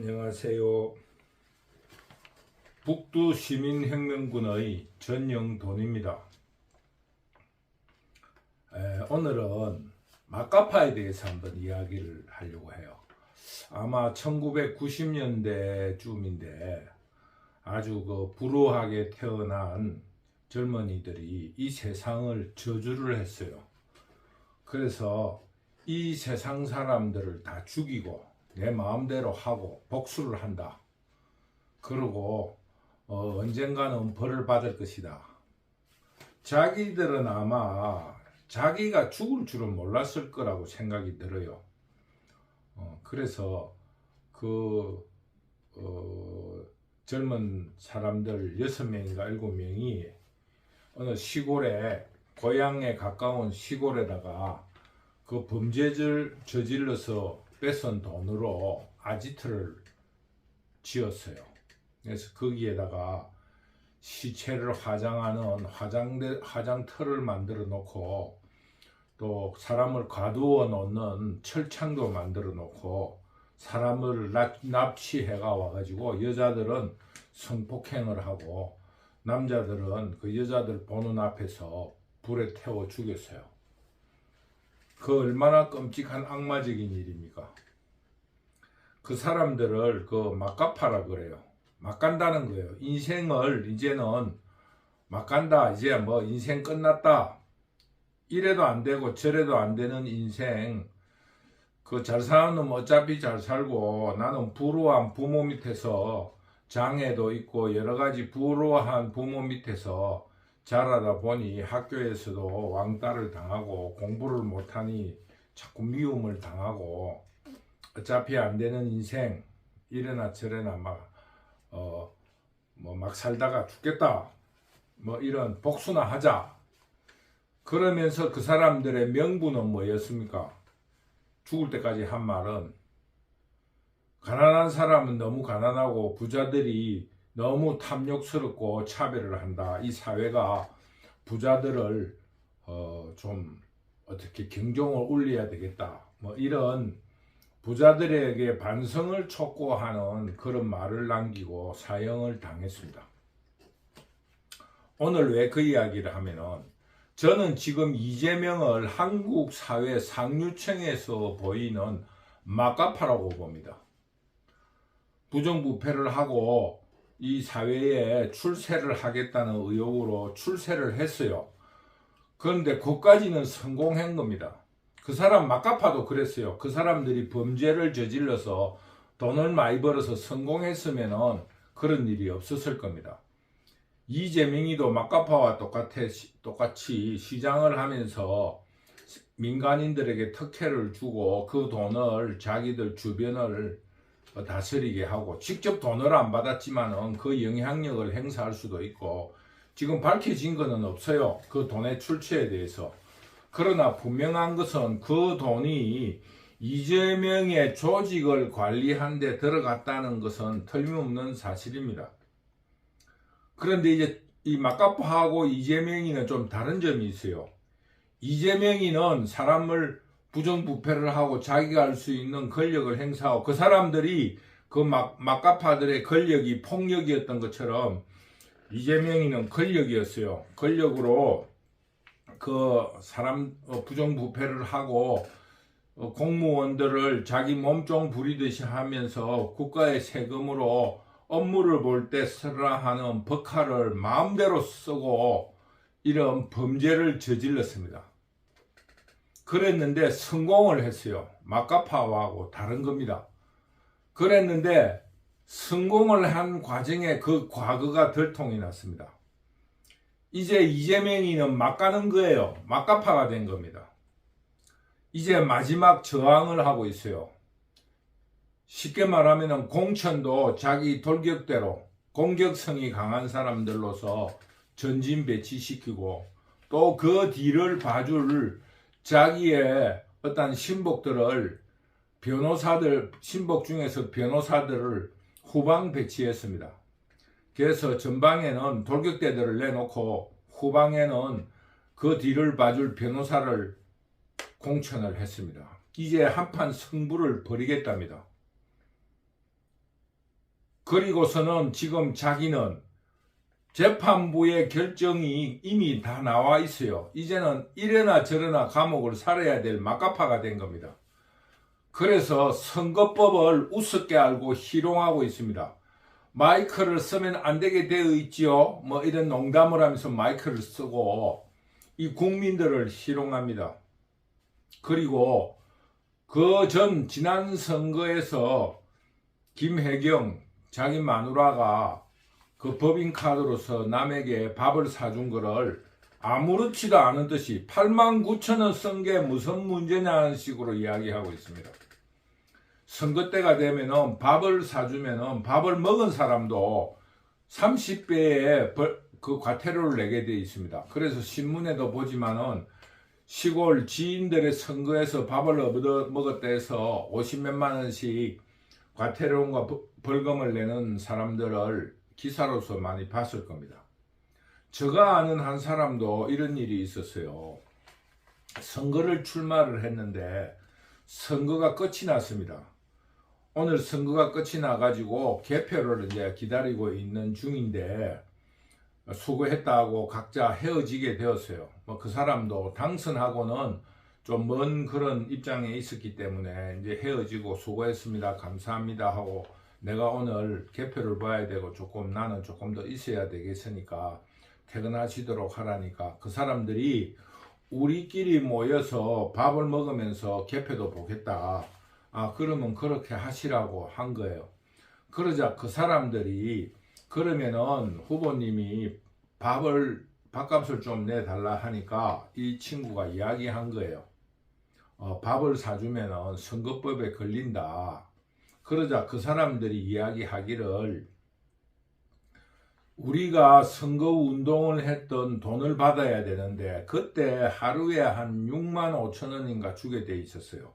안녕하세요. 북두 시민혁명군의 전영돈입니다. 오늘은 마카파에 대해서 한번 이야기를 하려고 해요. 아마 1990년대쯤인데 아주 불우하게 태어난 젊은이들이 이 세상을 저주를 했어요. 그래서 이 세상 사람들을 다 죽이고 내 마음대로 하고 복수를 한다. 그러고 언젠가는 벌을 받을 것이다. 자기들은 아마 자기가 죽을 줄은 몰랐을 거라고 생각이 들어요. 그래서 젊은 사람들 6명인가 7명이 어느 시골에, 고향에 가까운 시골에다가 그 범죄를 저질러서 뺏은 돈으로 아지트를 지었어요. 그래서 거기에다가 시체를 화장하는 화장터를 만들어 놓고 또 사람을 가두어 놓는 철창도 만들어 놓고 사람을 납치해가 와가지고 여자들은 성폭행을 하고 남자들은 그 여자들 보는 앞에서 불에 태워 죽였어요. 그 얼마나 끔찍한 악마적인 일입니까? 그 사람들을 막가파라 그래요. 막 간다는 거예요. 인생을 이제는 막 간다. 이제 인생 끝났다. 이래도 안 되고 저래도 안 되는 인생. 잘 사는 놈 어차피 잘 살고 나는 불우한 부모 밑에서 장애도 있고 여러 가지 불우한 부모 밑에서 자라다 보니 학교에서도 왕따를 당하고 공부를 못하니 자꾸 미움을 당하고 어차피 안 되는 인생 이래나 저래나 막 살다가 죽겠다 이런 복수나 하자. 그러면서 그 사람들의 명분은 뭐였습니까? 죽을 때까지 한 말은 가난한 사람은 너무 가난하고 부자들이 너무 탐욕스럽고 차별을 한다. 이 사회가 부자들을 좀 어떻게 경종을 울려야 되겠다. 이런 부자들에게 반성을 촉구하는 그런 말을 남기고 사형을 당했습니다. 오늘 왜 그 이야기를 하면은 저는 지금 이재명을 한국 사회 상류층에서 보이는 마카파라고 봅니다. 부정부패를 하고 이 사회에 출세를 하겠다는 의욕으로 출세를 했어요. 그런데 그까지는 성공한 겁니다. 그 사람 마카파도 그랬어요. 그 사람들이 범죄를 저질러서 돈을 많이 벌어서 성공했으면 그런 일이 없었을 겁니다. 이재명이도 마카파와 똑같이 시장을 하면서 민간인들에게 특혜를 주고 그 돈을 자기들 주변을 다스리게 하고 직접 돈을 안 받았지만은 그 영향력을 행사할 수도 있고 지금 밝혀진 것은 없어요. 그 돈의 출처에 대해서. 그러나 분명한 것은 그 돈이 이재명의 조직을 관리한 데 들어갔다는 것은 틀림없는 사실입니다. 그런데 이제 이 마카파하고 이재명이는 좀 다른 점이 있어요. 이재명이는 사람을 부정부패를 하고 자기가 할 수 있는 권력을 행사하고 그 사람들이 그 마카파들의 권력이 폭력이었던 것처럼 이재명이는 권력이었어요. 권력으로 부정부패를 하고 공무원들을 자기 몸종 부리듯이 하면서 국가의 세금으로 업무를 볼 때 쓰라 하는 법카를 마음대로 쓰고 이런 범죄를 저질렀습니다. 그랬는데 성공을 했어요. 마카파하고 다른 겁니다. 그랬는데 성공을 한 과정에 그 과거가 들통이 났습니다. 이제 이재명이는 막 가는 거예요. 마카파가 된 겁니다. 이제 마지막 저항을 하고 있어요. 쉽게 말하면 공천도 자기 돌격대로 공격성이 강한 사람들로서 전진 배치시키고 또 그 뒤를 봐줄 자기의 어떤 신복들을 신복 중에서 변호사들을 후방 배치했습니다. 그래서 전방에는 돌격대들을 내놓고 후방에는 그 뒤를 봐줄 변호사를 공천을 했습니다. 이제 한판 승부를 벌이겠답니다. 그리고서는 지금 자기는 재판부의 결정이 이미 다 나와 있어요. 이제는 이래나 저래나 감옥을 살아야 될 막가파가 된 겁니다. 그래서 선거법을 우습게 알고 희롱하고 있습니다. 마이크를 쓰면 안 되게 되어 있지요. 뭐 이런 농담을 하면서 마이크를 쓰고 이 국민들을 희롱합니다. 그리고 그 전 지난 선거에서 김혜경 자기 마누라가 그 법인카드로서 남에게 밥을 사준 거를 아무렇지도 않은 듯이 89,000원 쓴 게 무슨 문제냐는 식으로 이야기하고 있습니다. 선거 때가 되면은 밥을 사주면은 밥을 먹은 사람도 30배의 그 과태료를 내게 되어 있습니다. 그래서 신문에도 보지만은 시골 지인들의 선거에서 밥을 얻어 먹었다 해서 50몇만 원씩 과태료와 벌금을 내는 사람들을 기사로서 많이 봤을 겁니다. 제가 아는 한 사람도 이런 일이 있었어요. 선거를 출마를 했는데 선거가 끝이 났습니다. 오늘 선거가 끝이 나가지고 개표를 이제 기다리고 있는 중인데 수고했다고 각자 헤어지게 되었어요. 뭐 그 사람도 당선하고는 좀 먼 그런 입장에 있었기 때문에 이제 헤어지고 수고했습니다. 감사합니다 하고 내가 오늘 개표를 봐야 되고 나는 조금 더 있어야 되겠으니까 퇴근하시도록 하라니까 그 사람들이 우리끼리 모여서 밥을 먹으면서 개표도 보겠다. 그러면 그렇게 하시라고 한 거예요. 그러자 그 사람들이 그러면은 후보님이 밥값을 좀 내달라 하니까 이 친구가 이야기한 거예요. 밥을 사주면은 선거법에 걸린다. 그러자 그 사람들이 이야기하기를 우리가 선거 운동을 했던 돈을 받아야 되는데 그때 하루에 한 6만 5천 원인가 주게 돼 있었어요.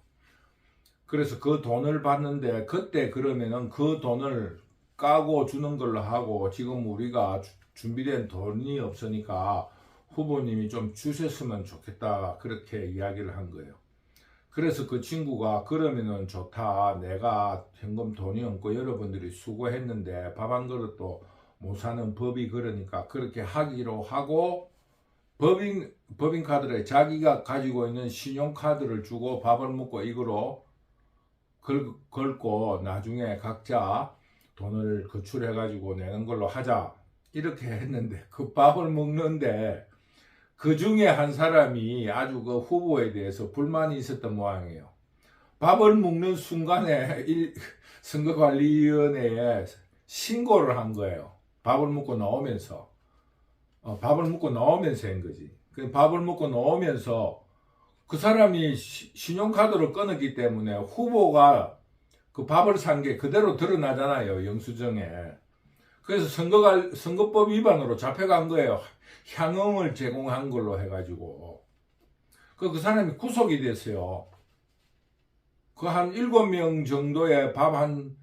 그래서 그 돈을 받는데 그때 그러면은 그 돈을 까고 주는 걸로 하고 지금 우리가 준비된 돈이 없으니까 후보님이 좀 주셨으면 좋겠다 그렇게 이야기를 한 거예요. 그래서 그 친구가 그러면은 좋다. 내가 현금 돈이 없고 여러분들이 수고했는데 밥 한 그릇도 못 사는 법이 그러니까 그렇게 하기로 하고 법인카드를 자기가 가지고 있는 신용카드를 주고 밥을 먹고 이거로 걸고 나중에 각자 돈을 거출해가지고 내는 걸로 하자. 이렇게 했는데 그 밥을 먹는데 그 중에 한 사람이 아주 그 후보에 대해서 불만이 있었던 모양이에요. 밥을 먹는 순간에 선거관리위원회에 신고를 한 거예요. 밥을 먹고 나오면서. 밥을 먹고 나오면서 한 거지. 밥을 먹고 나오면서 그 사람이 신용카드를 끊었기 때문에 후보가 그 밥을 산 게 그대로 드러나잖아요. 영수증에. 그래서 선거법 위반으로 잡혀간 거예요. 향응을 제공한 걸로 해가지고. 그 사람이 구속이 됐어요. 그 한 7명 정도의 밥 한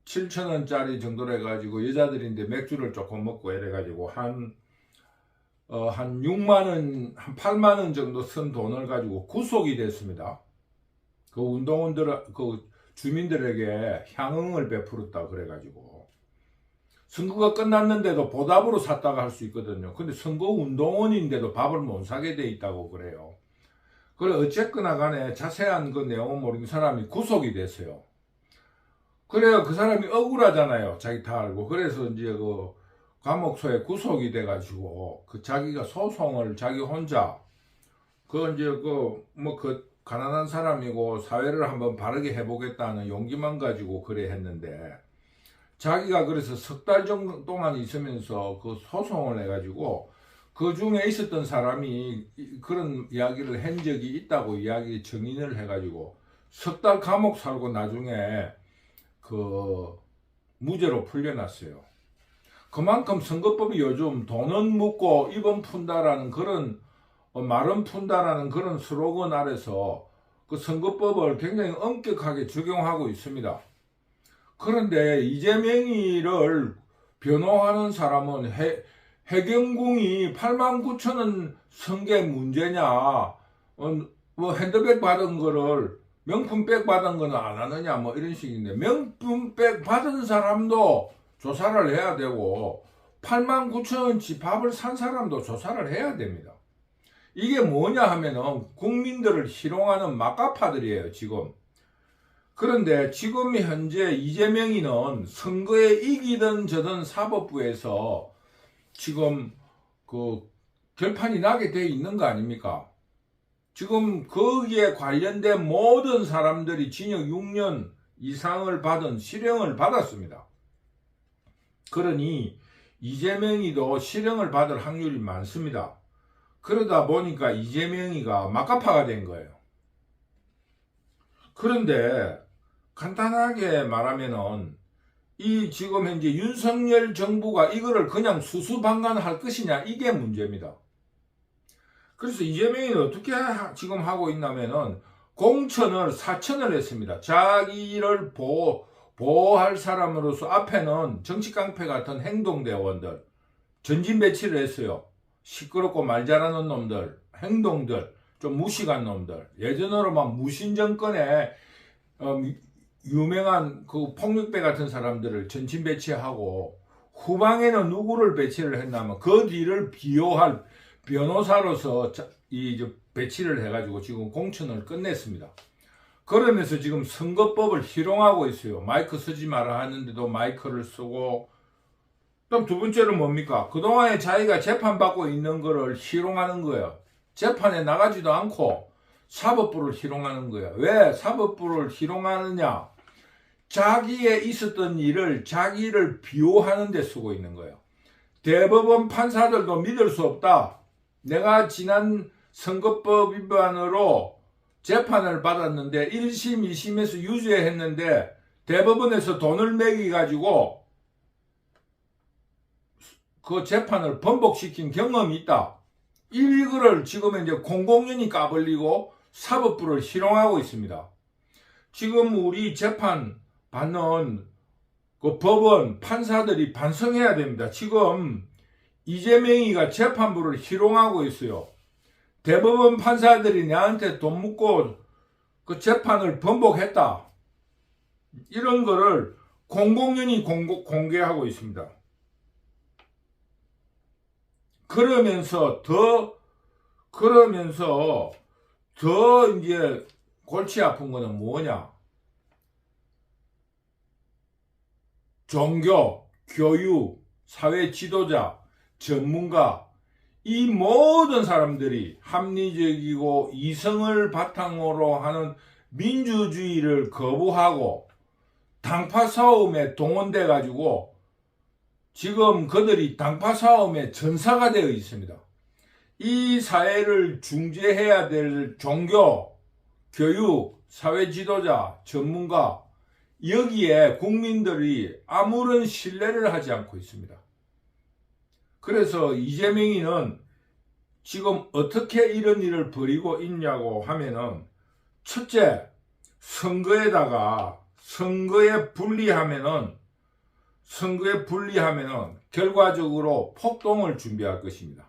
7,000원짜리 정도로 해가지고 여자들인데 맥주를 조금 먹고 이래가지고 한 6만원, 한 8만원 정도 쓴 돈을 가지고 구속이 됐습니다. 그 그 주민들에게 향응을 베풀었다 그래가지고. 선거가 끝났는데도 보답으로 샀다가 할 수 있거든요. 근데 선거운동원인데도 밥을 못 사게 돼 있다고 그래요. 그래, 어쨌거나 간에 자세한 그 내용은 모르는 사람이 구속이 됐어요. 그래야 그 사람이 억울하잖아요. 자기 다 알고. 그래서 이제 그 감옥소에 구속이 돼가지고 그 자기가 소송을 자기 혼자 가난한 사람이고 사회를 한번 바르게 해보겠다는 용기만 가지고 그래 했는데 자기가 그래서 석 달 정도 동안 있으면서 그 소송을 해가지고 그 중에 있었던 사람이 그런 이야기를 한 적이 있다고 이야기 정인을 해가지고 석 달 감옥 살고 나중에 그 무죄로 풀려났어요. 그만큼 선거법이 요즘 돈은 묻고 입은 푼다라는 그런 말은 푼다라는 그런 슬로건 아래서 그 선거법을 굉장히 엄격하게 적용하고 있습니다. 그런데 이재명이를 변호하는 사람은 해경궁이 89,000원 쓴 게 문제냐, 뭐 핸드백 받은 거를 명품백 받은 거는 안 하느냐 뭐 이런 식인데, 명품백 받은 사람도 조사를 해야 되고 89,000원치 밥을 산 사람도 조사를 해야 됩니다. 이게 뭐냐 하면은 국민들을 희롱하는 막가파들이에요 지금. 그런데 지금 현재 이재명이는 선거에 이기든 저든 사법부에서 지금 그 결판이 나게 돼 있는 거 아닙니까? 지금 거기에 관련된 모든 사람들이 징역 6년 이상을 받은 실형을 받았습니다. 그러니 이재명이도 실형을 받을 확률이 많습니다. 그러다 보니까 이재명이가 막가파가 된 거예요. 그런데 간단하게 말하면은 이 지금 현재 윤석열 정부가 이거를 그냥 수수방관할 것이냐, 이게 문제입니다. 그래서 이재명이 어떻게 지금 하고 있냐면은 공천을 사천을 했습니다. 자기를 보호할 사람으로서 앞에는 정치깡패 같은 행동대원들 전진 배치를 했어요. 시끄럽고 말 잘하는 놈들, 행동들, 좀 무식한 놈들, 예전으로만 무신정권에 유명한 그 폭력배 같은 사람들을 전진 배치하고, 후방에는 누구를 배치를 했냐면 그 뒤를 비호할 변호사로서 배치를 해가지고 지금 공천을 끝냈습니다. 그러면서 지금 선거법을 희롱하고 있어요. 마이크 쓰지 마라 하는데도 마이크를 쓰고, 그럼 두 번째는 뭡니까? 그동안에 자기가 재판받고 있는 거를 희롱하는 거예요. 재판에 나가지도 않고 사법부를 희롱하는 거예요. 왜 사법부를 희롱하느냐? 자기에 있었던 일을 자기를 비호하는 데 쓰고 있는 거예요. 대법원 판사들도 믿을 수 없다. 내가 지난 선거법 위반으로 재판을 받았는데 1심, 2심에서 유죄했는데 대법원에서 돈을 매기가지고 그 재판을 번복시킨 경험이 있다. 이거를 지금 이제 공공연히 까불리고 사법부를 희롱하고 있습니다. 지금 우리 재판 받는 그 법원 판사들이 반성해야 됩니다. 지금 이재명이가 재판부를 희롱하고 있어요. 대법원 판사들이 나한테 돈 묻고 그 재판을 번복했다. 이런 거를 공공연히 공개하고 있습니다. 그러면서 더 이제 골치 아픈 거는 뭐냐? 종교, 교육, 사회 지도자, 전문가, 이 모든 사람들이 합리적이고 이성을 바탕으로 하는 민주주의를 거부하고 당파 싸움에 동원돼 가지고 지금 그들이 당파 싸움의 전사가 되어 있습니다. 이 사회를 중재해야 될 종교, 교육, 사회 지도자, 전문가, 여기에 국민들이 아무런 신뢰를 하지 않고 있습니다. 그래서 이재명이는 지금 어떻게 이런 일을 벌이고 있냐고 하면은, 첫째, 선거에 분리하면은 결과적으로 폭동을 준비할 것입니다.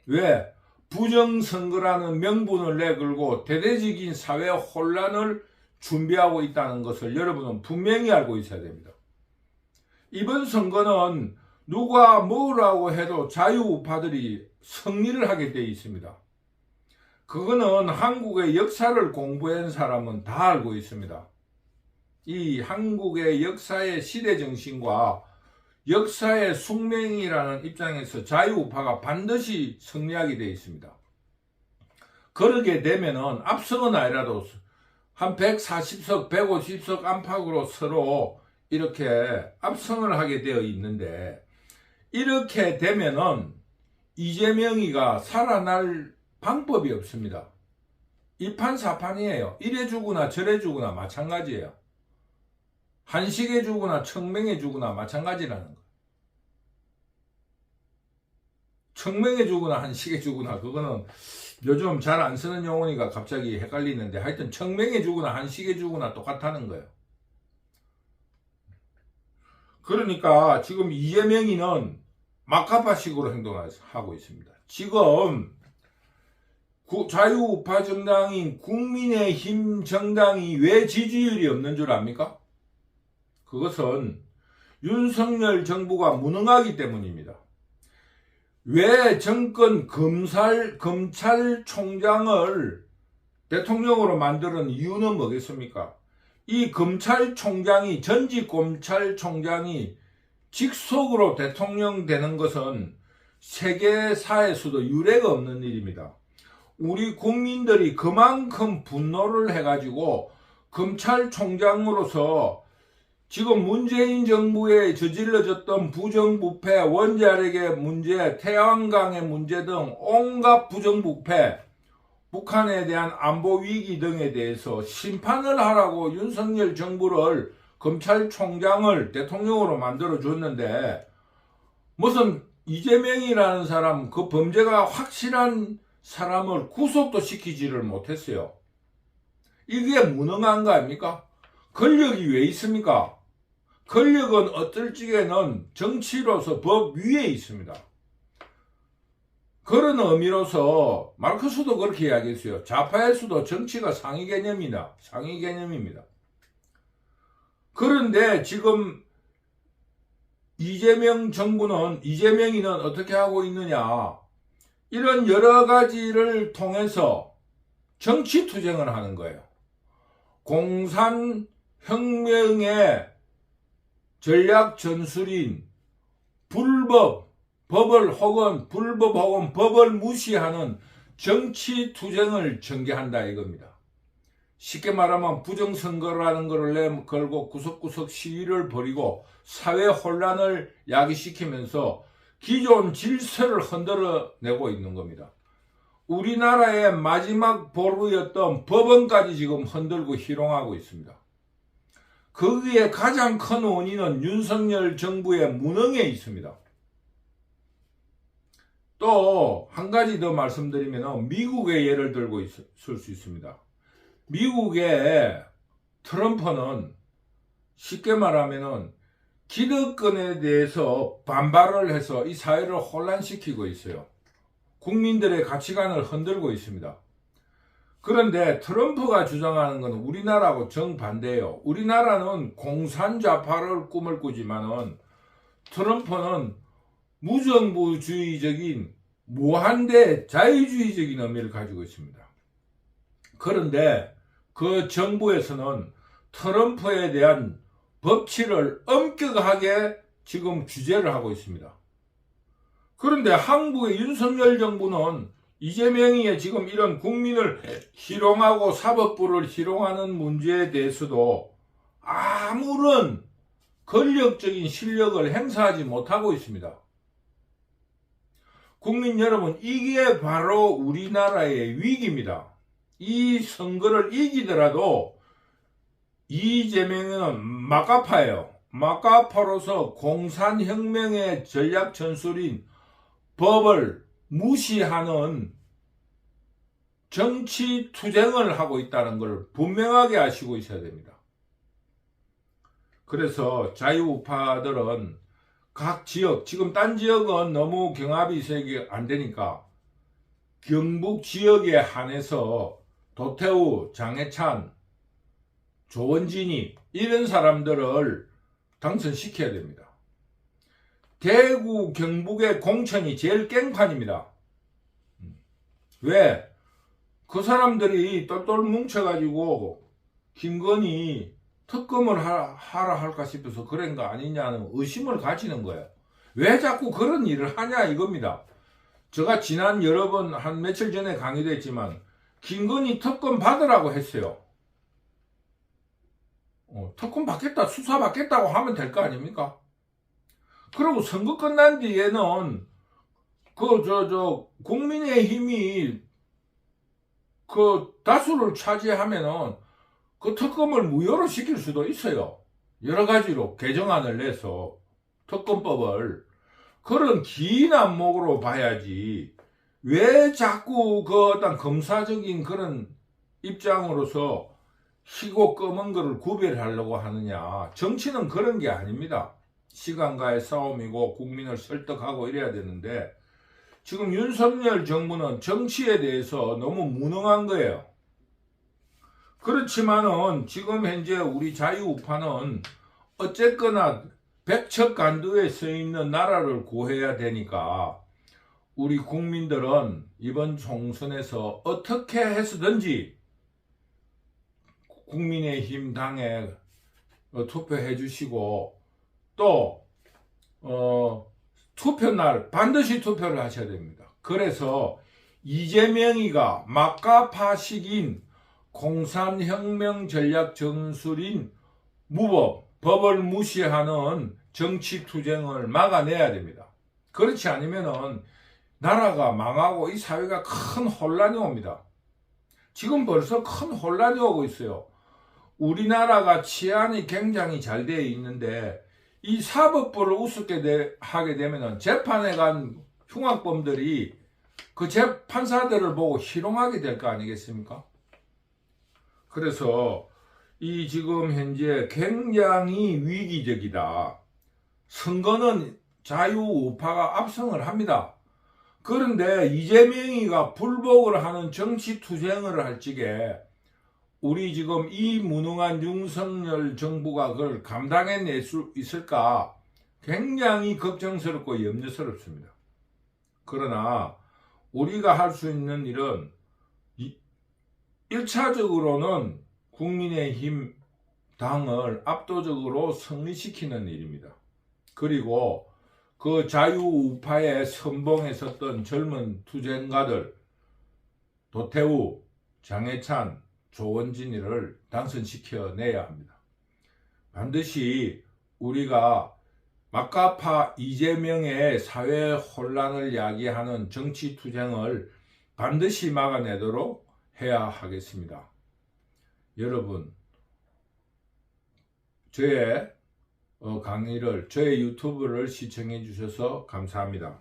왜? 부정선거라는 명분을 내걸고 대대적인 사회 혼란을 준비하고 있다는 것을 여러분은 분명히 알고 있어야 됩니다. 이번 선거는 누가 뭐라고 해도 자유우파들이 승리를 하게 되어 있습니다. 그거는 한국의 역사를 공부한 사람은 다 알고 있습니다. 이 한국의 역사의 시대정신과 역사의 숙명이라는 입장에서 자유우파가 반드시 승리하게 되어 있습니다. 그러게 되면은 압승은 아니라도 한 140석, 150석 안팎으로 서로 이렇게 압승을 하게 되어 있는데, 이렇게 되면은 이재명이가 살아날 방법이 없습니다. 이판사판이에요. 이래 주거나 저래 주거나 마찬가지예요. 한식에 주거나 청명에 주거나 마찬가지라는 거. 청명에 주거나 한식에 주거나, 그거는 요즘 잘 안 쓰는 용어니까 갑자기 헷갈리는데, 하여튼 청명에 주거나 한식에 주거나 똑같다는 거예요. 그러니까 지금 이재명이는 막가파식으로 행동하고 있습니다. 지금 자유우파 정당인 국민의힘 정당이 왜 지지율이 없는 줄 압니까? 그것은 윤석열 정부가 무능하기 때문입니다. 왜 정권 검찰총장을 대통령으로 만드는 이유는 뭐겠습니까? 이 검찰총장이, 전직 검찰총장이 직속으로 대통령 되는 것은 세계사에서도 유례가 없는 일입니다. 우리 국민들이 그만큼 분노를 해가지고 검찰총장으로서 지금 문재인 정부에 저질러졌던 부정부패, 원자력의 문제, 태양광의 문제 등 온갖 부정부패, 북한에 대한 안보위기 등에 대해서 심판을 하라고 윤석열 정부를, 검찰총장을 대통령으로 만들어줬는데 무슨 이재명이라는 사람, 그 범죄가 확실한 사람을 구속도 시키지를 못했어요. 이게 무능한 거 아닙니까? 권력이 왜 있습니까? 권력은 어떨 적에는 정치로서 법 위에 있습니다. 그런 의미로서 마르크스도 그렇게 이야기했어요. 좌파에서도 정치가 상위 개념입니다. 그런데 지금 이재명이는 어떻게 하고 있느냐? 이런 여러 가지를 통해서 정치 투쟁을 하는 거예요. 공산혁명의 전략 전술인 법을 무시하는 정치 투쟁을 전개한다 이겁니다. 쉽게 말하면 부정선거라는 것을 내걸고 구석구석 시위를 벌이고 사회 혼란을 야기시키면서 기존 질서를 흔들어내고 있는 겁니다. 우리나라의 마지막 보루였던 법원까지 지금 흔들고 희롱하고 있습니다. 거기에 가장 큰 원인은 윤석열 정부의 무능에 있습니다. 또 한 가지 더 말씀드리면 미국의 예를 들고 있을 수 있습니다. 미국의 트럼프는 쉽게 말하면 기득권에 대해서 반발을 해서 이 사회를 혼란시키고 있어요. 국민들의 가치관을 흔들고 있습니다. 그런데 트럼프가 주장하는 것은 우리나라하고 정반대예요. 우리나라는 공산좌파를 꿈을 꾸지만은 트럼프는 무정부주의적인 무한대 자유주의적인 의미를 가지고 있습니다. 그런데 그 정부에서는 트럼프에 대한 법치를 엄격하게 지금 규제를 하고 있습니다. 그런데 한국의 윤석열 정부는 이재명이 지금 이런 국민을 희롱하고 사법부를 희롱하는 문제에 대해서도 아무런 권력적인 실력을 행사하지 못하고 있습니다. 국민 여러분, 이게 바로 우리나라의 위기입니다. 이 선거를 이기더라도 이재명은 막가파예요. 막가파로서 공산혁명의 전략 전술인 법을 무시하는 정치 투쟁을 하고 있다는 걸 분명하게 아시고 있어야 됩니다. 그래서 자유우파들은 각 지역, 지금 딴 지역은 너무 경합이 세게 안 되니까 경북 지역에 한해서 도태우, 장해찬, 조원진이 이런 사람들을 당선시켜야 됩니다. 대구, 경북의 공천이 제일 깽판입니다. 왜? 그 사람들이 똘똘 뭉쳐가지고 김건희 특검을 하라 할까 싶어서 그런 거 아니냐는 의심을 가지는 거예요. 왜 자꾸 그런 일을 하냐 이겁니다. 제가 지난 여러 번 한 며칠 전에 강의도 했지만 김건희 특검 받으라고 했어요. 특검 받겠다, 수사 받겠다고 하면 될 거 아닙니까? 그리고 선거 끝난 뒤에는 국민의힘이 다수를 차지하면은 그 특검을 무효로 시킬 수도 있어요. 여러 가지로 개정안을 내서 특검법을 그런 긴 안목으로 봐야지 왜 자꾸 어떤 검사적인 그런 입장으로서 희고 검은 거를 구별하려고 하느냐. 정치는 그런 게 아닙니다. 시간과의 싸움이고 국민을 설득하고 이래야 되는데 지금 윤석열 정부는 정치에 대해서 너무 무능한 거예요. 그렇지만은 지금 현재 우리 자유우파는 어쨌거나 백척간두에 서 있는 나라를 구해야 되니까 우리 국민들은 이번 총선에서 어떻게 해서든지 국민의힘 당에 투표해 주시고 또 투표날 반드시 투표를 하셔야 됩니다. 그래서 이재명이가 막가파식인 공산혁명 전략 전술인 무법, 법을 무시하는 정치투쟁을 막아내야 됩니다. 그렇지 않으면은 나라가 망하고 이 사회가 큰 혼란이 옵니다. 지금 벌써 큰 혼란이 오고 있어요. 우리나라가 치안이 굉장히 잘 되어 있는데 이 사법부를 우습게 하게 되면은 재판에 간 흉악범들이 그 재판사들을 보고 희롱하게 될 거 아니겠습니까? 그래서 이 지금 현재 굉장히 위기적이다. 선거는 자유우파가 압승을 합니다. 그런데 이재명이가 불복을 하는 정치투쟁을 할 적에 우리 지금 이 무능한 윤석열 정부가 그걸 감당해낼 수 있을까 굉장히 걱정스럽고 염려스럽습니다. 그러나 우리가 할 수 있는 일은 1차적으로는 국민의힘 당을 압도적으로 승리시키는 일입니다. 그리고 그 자유우파의 선봉에 섰던 젊은 투쟁가들 도태우, 장해찬, 조원진이를 당선시켜내야 합니다. 반드시 우리가 막가파 이재명의 사회 혼란을 야기하는 정치투쟁을 반드시 막아내도록 해야 하겠습니다. 여러분, 저의 강의를, 저의 유튜브를 시청해 주셔서 감사합니다.